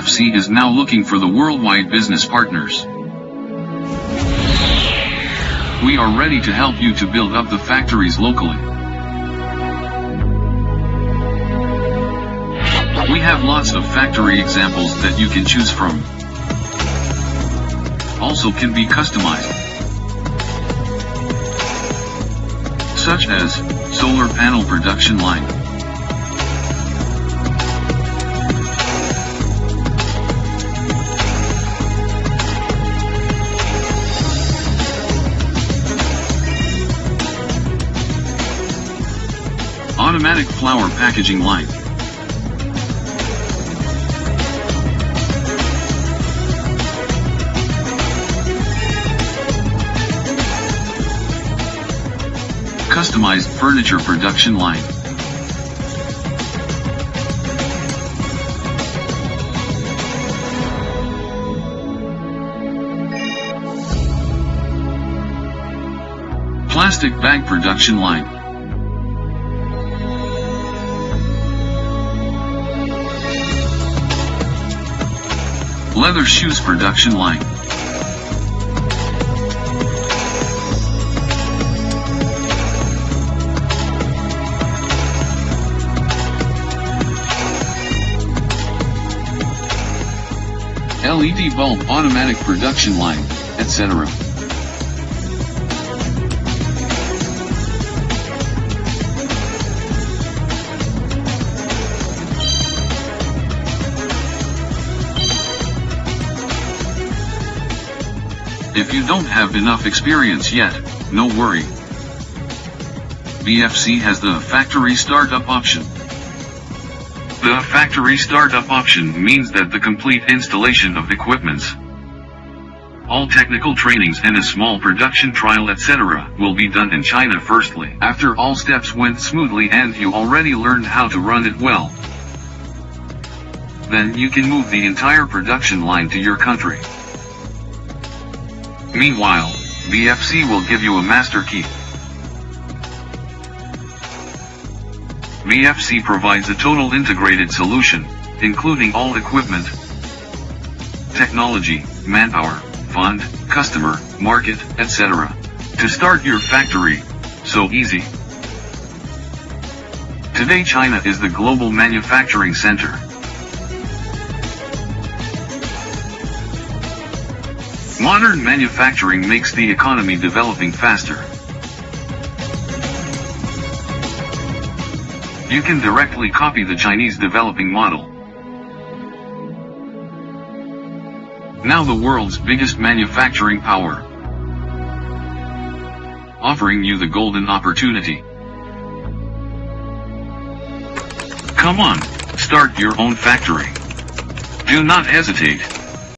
BFC is now looking for the worldwide business partners. We are ready to help you to build up the factories locally. We have lots of factory examples that you can choose from. Also can be customized, such as solar panel production line, automatic flower packaging line, customized furniture production line, plastic bag production line, leather shoes production line, LED bulb automatic production line, etc. If you don't have enough experience yet, no worry. BFC has the factory startup option. The factory startup option means that the complete installation of equipments, all technical trainings and a small production trial etc. will be done in China firstly. After all steps went smoothly and you already learned how to run it well, then you can move the entire production line to your country. Meanwhile, BFC will give you a master key. BFC provides a total integrated solution, including all equipment, technology, manpower, fund, customer, market, etc. to start your factory. So easy. Today China is the global manufacturing center. Modern manufacturing makes the economy developing faster. You can directly copy the Chinese developing model. Now the world's biggest manufacturing power, offering you the golden opportunity. Come on, start your own factory. Do not hesitate.